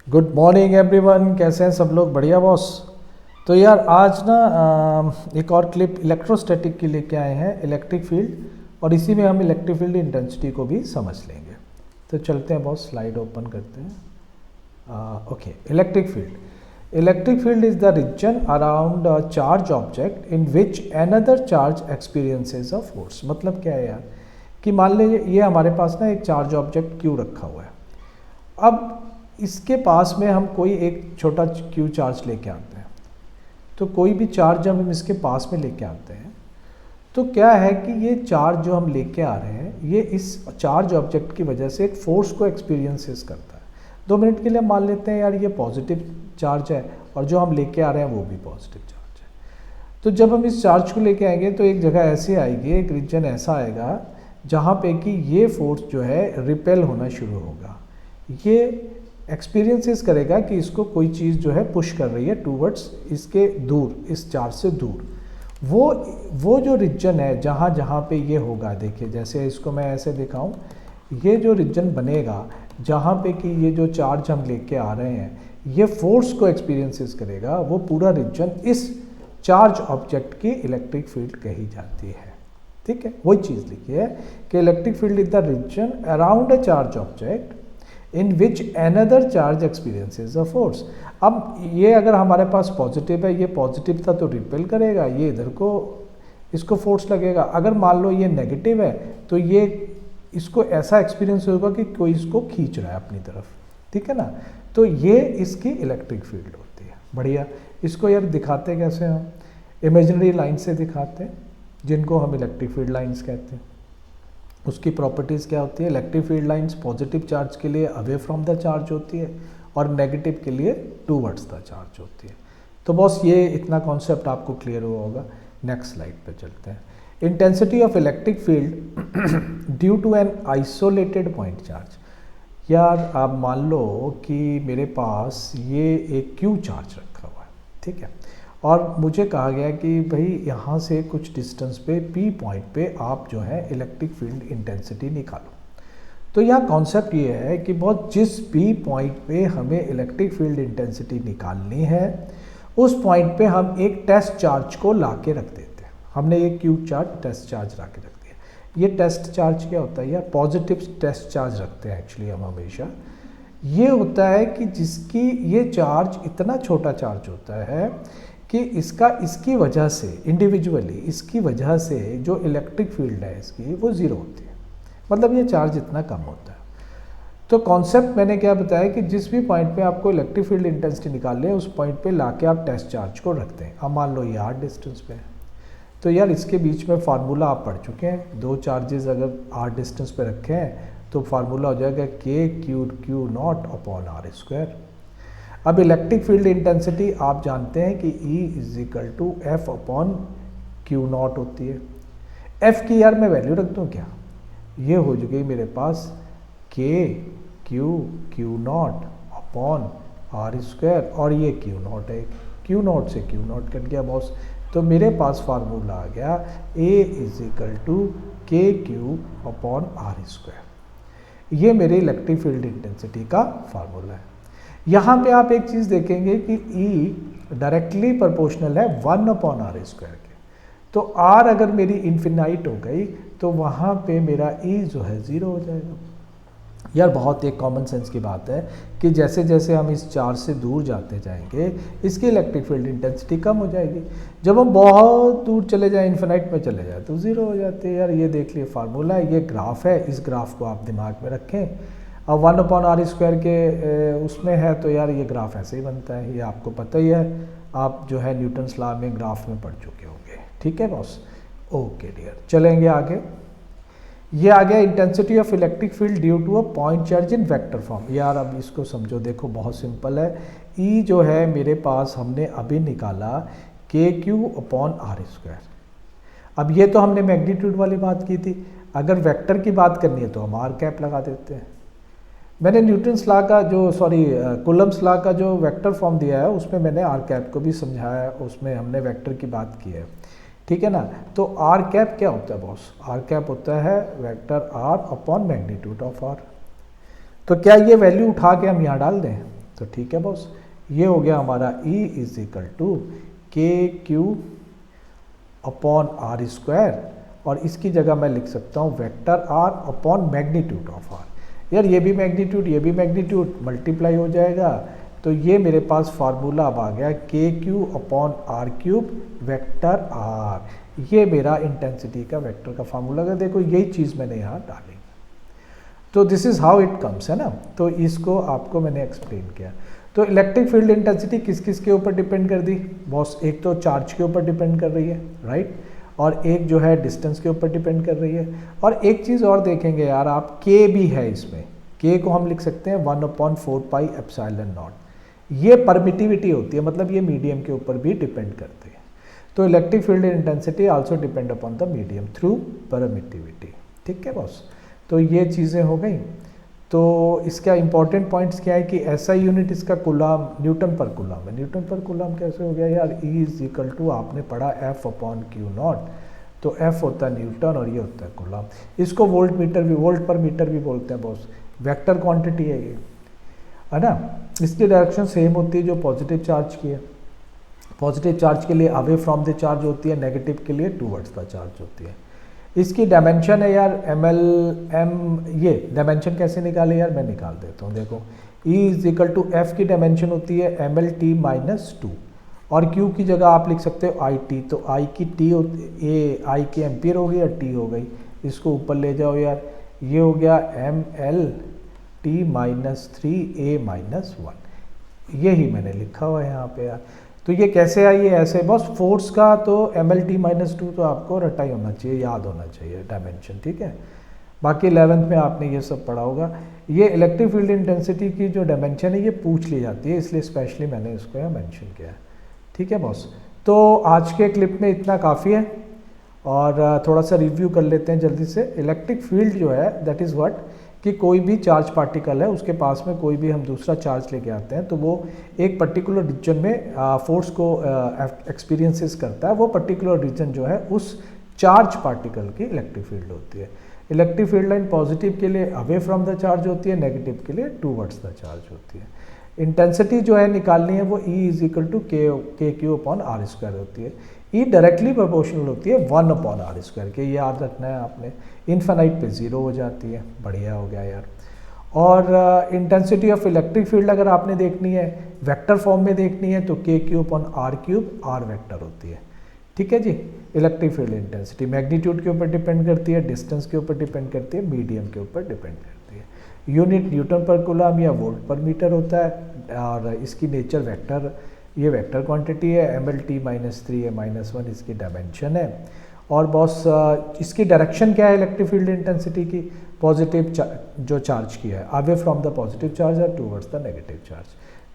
Good morning everyone, कैसे हैं सब लोग? बढ़िया बॉस। तो यार आज ना एक और क्लिप इलेक्ट्रोस्टैटिक की लेके आए हैं, इलेक्ट्रिक फील्ड, और इसी में हम इलेक्ट्रिक फील्ड इंटेंसिटी को भी समझ लेंगे। तो चलते हैं बॉस, स्लाइड ओपन करते हैं। Okay, electric field is the region around a charge object in which another charge experiences a force. मतलब क्या है यार, कि मान लीजिए ये हमारे पास ना एक चार्ज ऑब्जेक्ट क्यू रखा हुआ है। अब इसके पास में हम कोई एक छोटा क्यू चार्ज लेके आते हैं। तो कोई भी चार्ज जब हम इसके पास में लेके आते हैं तो क्या है कि ये चार्ज जो हम लेके आ रहे हैं ये इस चार्ज ऑब्जेक्ट की वजह से एक फोर्स को एक्सपीरियंसेस करता है। 2 मिनट के लिए मान लेते हैं यार ये पॉजिटिव चार्ज है और जो हम लेके आ रहे हैं वो भी पॉजिटिव चार्ज है। तो जब हम इस चार्ज को लेके आएंगे तो एक जगह ऐसी आएगी, एक रीजन ऐसा आएगा जहाँ पे कि ये फोर्स जो है रिपेल होना शुरू होगा। ये एक्सपीरियंसेस करेगा कि इसको कोई चीज़ जो है पुश कर रही है टूवर्ड्स इसके दूर, इस चार्ज से दूर। वो जो रीजन है जहाँ जहाँ पे ये होगा, देखिए जैसे इसको मैं ऐसे दिखाऊं, ये जो रीजन बनेगा जहाँ पे कि ये जो चार्ज हम लेके आ रहे हैं ये फोर्स को एक्सपीरियंसेस करेगा, वो पूरा रीजन इस चार्ज ऑब्जेक्ट की इलेक्ट्रिक फील्ड कही जाती है। ठीक है, वही चीज़ लिखी है कि electric field is the region around a charge object in which another charge experiences a force. अब ये अगर हमारे पास पॉजिटिव है, ये पॉजिटिव था तो रिपेल करेगा, ये इधर को इसको फोर्स लगेगा। अगर मान लो ये नेगेटिव है तो ये इसको ऐसा एक्सपीरियंस होगा कि कोई इसको खींच रहा है अपनी तरफ। ठीक है ना, तो ये इसकी इलेक्ट्रिक फील्ड होती है। बढ़िया, इसको यार दिखाते कैसे हम? इमेजिनरी लाइन से दिखाते हैं, जिनको हम इलेक्ट्रिक फील्ड लाइन्स कहते हैं। उसकी प्रॉपर्टीज़ क्या होती है? Electric field lines positive charge के लिए अवे फ्रॉम द चार्ज होती है और नेगेटिव के लिए टूवर्ड्स द चार्ज होती है। तो बॉस ये इतना कॉन्सेप्ट आपको क्लियर हुआ होगा। नेक्स्ट स्लाइड पे चलते हैं। Intensity of electric field due to an isolated point charge. यार आप मान लो कि मेरे पास ये एक क्यू चार्ज रखा हुआ है, ठीक है, और मुझे कहा गया कि भाई यहाँ से कुछ डिस्टेंस पे P पॉइंट पे आप जो है इलेक्ट्रिक फील्ड इंटेंसिटी निकालो। तो यहाँ कॉन्सेप्ट ये है कि बहुत जिस P पॉइंट पे हमें इलेक्ट्रिक फील्ड इंटेंसिटी निकालनी है उस पॉइंट पे हम एक टेस्ट चार्ज को ला के रख देते हैं। हमने एक क्यूब चार्ज टेस्ट चार्ज ला के रख दिया। ये टेस्ट चार्ज क्या होता है यार? पॉजिटिव टेस्ट चार्ज रखते हैं एक्चुअली हम हमेशा। ये होता है कि जिसकी ये चार्ज इतना छोटा चार्ज होता है कि इसकी वजह से इंडिविजुअली इसकी वजह से जो इलेक्ट्रिक फील्ड है इसकी वो ज़ीरो होती है। मतलब ये चार्ज इतना कम होता है। तो कॉन्सेप्ट मैंने क्या बताया कि जिस भी पॉइंट पे आपको इलेक्ट्रिक फील्ड इंटेंसिटी निकालनी है उस पॉइंट पे लाके आप टेस्ट चार्ज को रखते हैं। अब मान लो ये r डिस्टेंस पे है तो यार इसके बीच में फार्मूला आप पढ़ चुके हैं। दो चार्जेस अगर r डिस्टेंस पे रखे हैं तो फार्मूला हो जाएगा Q naught upon r square. अब इलेक्ट्रिक फील्ड इंटेंसिटी आप जानते हैं कि E is equal to F upon Q naught होती है। एफ की यार मैं वैल्यू रख दूँ क्या? ये हो गई मेरे पास Q naught upon R square, और ये क्यू नॉट है, क्यू नॉट से क्यू नॉट कट गया बॉस। तो मेरे पास फार्मूला आ गया A is equal to KQ upon R square. ये मेरे इलेक्ट्रिक फील्ड इंटेंसिटी का फार्मूला है। यहाँ पे आप एक चीज़ देखेंगे कि E डायरेक्टली प्रोपोर्शनल है 1 अपॉन आर स्क्वायर के। तो R अगर मेरी इन्फिनाइट हो गई तो वहाँ पे मेरा E जो है 0 हो जाएगा। यार बहुत एक कॉमन सेंस की बात है कि जैसे जैसे हम इस चार्ज से दूर जाते जाएंगे इसकी इलेक्ट्रिक फील्ड इंटेंसिटी कम हो जाएगी। जब हम बहुत दूर चले जाएं, इन्फिनाइट में चले जाए तो 0 हो जाती है। यार ये देख लिए फार्मूला है, ये ग्राफ है, इस ग्राफ को आप दिमाग में रखें। अब 1 अपॉन आर स्क्वायर के उसमें है तो यार ये ग्राफ ऐसे ही बनता है, ये आपको पता ही है। आप जो है न्यूटन्स लॉ में ग्राफ में पढ़ चुके होंगे। ठीक है बॉस, ओके डियर, चलेंगे आगे। ये आ गया intensity of electric field due to a point charge in vector form. यार अब इसको समझो, देखो बहुत सिंपल है। E जो है मेरे पास हमने अभी निकाला KQ अपॉन आर स्क्वायर। अब ये तो हमने मैग्नीट्यूड वाली बात की थी, अगर वेक्टर की बात करनी है तो हम आर कैप लगा देते हैं। मैंने न्यूटन्स लॉ का कूलम्ब्स लॉ का जो वेक्टर फॉर्म दिया है उसमें मैंने आर कैप को भी समझाया है, उसमें हमने वेक्टर की बात की है। ठीक है ना। तो आर कैप क्या होता है बॉस? आर कैप होता है vector R upon magnitude of R. तो क्या ये वैल्यू उठा के हम यहाँ डाल दें? तो ठीक है बॉस, ये हो गया हमारा E is equal to K Q upon R square, और इसकी जगह मैं लिख सकता हूँ vector R upon magnitude of R. यार ये भी मैग्नीट्यूड मल्टीप्लाई हो जाएगा, तो ये मेरे पास फार्मूला अब आ गया K Q upon R cube vector R. ये मेरा इंटेंसिटी का वेक्टर का फार्मूला है। देखो यही चीज़ मैंने यहाँ डाली, तो this is how it comes, है ना। तो इसको आपको मैंने एक्सप्लेन किया। तो इलेक्ट्रिक फील्ड इंटेंसिटी किस किस के ऊपर डिपेंड कर दी बॉस? एक तो चार्ज के ऊपर डिपेंड कर रही है, राइट, और एक जो है डिस्टेंस के ऊपर डिपेंड कर रही है। और एक चीज़ और देखेंगे यार आप, के भी है इसमें। के को हम लिख सकते हैं 1/4 पाई एप्सिलॉन नॉट। ये परमिटिविटी होती है, मतलब ये मीडियम के ऊपर भी डिपेंड करती है। तो electric field intensity also depend upon the medium through permittivity. ठीक है बॉस, तो ये चीज़ें हो गई। तो इसका इंपॉर्टेंट पॉइंट्स क्या है कि ऐसा यूनिट इसका कूलम न्यूटन पर कूलम है। न्यूटन पर कूलम कैसे हो गया यार? E इज इक्वल टू आपने पढ़ा F अपॉन क्यू नॉट, तो F होता है न्यूटन और ये होता है कूलम। इसको वोल्ट पर मीटर भी बोलते हैं बॉस। वेक्टर क्वांटिटी है ये, है ना। इसकी डायरेक्शन सेम होती है जो पॉजिटिव चार्ज की है। पॉजिटिव चार्ज के लिए अवे फ्रॉम द चार्ज होती है, नेगेटिव के लिए टूवर्ड्स द चार्ज होती है। इसकी डायमेंशन है यार ml। ये डायमेंशन कैसे निकाले यार? मैं निकाल देता हूँ। देखो E is equal to F की डायमेंशन होती है mlt-2, और Q की जगह आप लिख सकते हो IT। तो I की T I की एम्पियर हो गई और T हो गई। इसको ऊपर ले जाओ यार, ये हो गया mlt-3A-1। यही मैंने लिखा हुआ है यहाँ पे यार। तो ये कैसे आई है? ऐसे बस फोर्स का तो mlt-2 तो आपको रटा ही होना चाहिए, याद होना चाहिए डायमेंशन, ठीक है। बाकी 11th में आपने ये सब पढ़ा होगा। ये इलेक्ट्रिक फील्ड इंटेंसिटी की जो डायमेंशन है ये पूछ ली जाती है, इसलिए स्पेशली मैंने इसको यहाँ मेंशन किया है। ठीक है बॉस, तो आज के क्लिप में इतना काफ़ी है, और थोड़ा सा रिव्यू कर लेते हैं जल्दी से। इलेक्ट्रिक फील्ड जो है दैट इज़ व्हाट, कि कोई भी चार्ज पार्टिकल है उसके पास में कोई भी हम दूसरा चार्ज लेके आते हैं तो वो एक पर्टिकुलर रीजन में फोर्स को एक्सपीरियंसेस करता है। वो पर्टिकुलर रीजन जो है उस चार्ज पार्टिकल की इलेक्ट्रिक फील्ड होती है। इलेक्ट्रिक फील्ड लाइन पॉजिटिव के लिए अवे फ्रॉम द चार्ज होती है, नेगेटिव के लिए टूवर्ड्स द चार्ज होती है। इंटेंसिटी जो है निकालनी है वो E is equal to K Q upon R square होती है। E डायरेक्टली प्रोपोर्शनल होती है 1/r², के याद रखना है आपने। इन्फिनाइट पे 0 हो जाती है। बढ़िया हो गया यार। और इंटेंसिटी ऑफ इलेक्ट्रिक फील्ड अगर आपने देखनी है वेक्टर फॉर्म में देखनी है तो k⁴/r³ r वेक्टर होती है। ठीक है जी। इलेक्ट्रिक फील्ड इंटेंसिटी मैग्नीट्यूड के ऊपर डिपेंड करती है, डिस्टेंस के ऊपर डिपेंड करती है, मीडियम के ऊपर डिपेंड करती है। यूनिट न्यूटन पर कूलम या वोल्ट पर मीटर होता है, और इसकी नेचर वेक्टर, ये वेक्टर क्वांटिटी है। mlt-3A-1 इसकी डायमेंशन है। और बॉस इसकी डायरेक्शन क्या है इलेक्ट्रिक फील्ड इंटेंसिटी की? पॉजिटिव जो चार्ज की है, away from the positive charge और टूवर्ड्स द नेगेटिव चार्ज।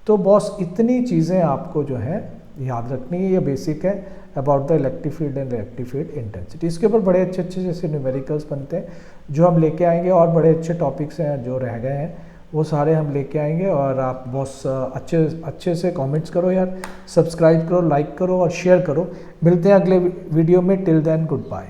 तो बॉस इतनी चीज़ें आपको जो है याद रखनी है, ये बेसिक है about the electric field and electric field intensity. इसके ऊपर बड़े अच्छे अच्छे जैसे न्यूमेरिकल्स बनते हैं जो हम लेके आएंगे, और बड़े अच्छे टॉपिक्स हैं जो रह गए हैं वो सारे हम लेके आएंगे। और आप बॉस अच्छे से कमेंट्स करो यार, सब्सक्राइब करो, लाइक करो और शेयर करो। मिलते हैं अगले वीडियो में। Till then good bye.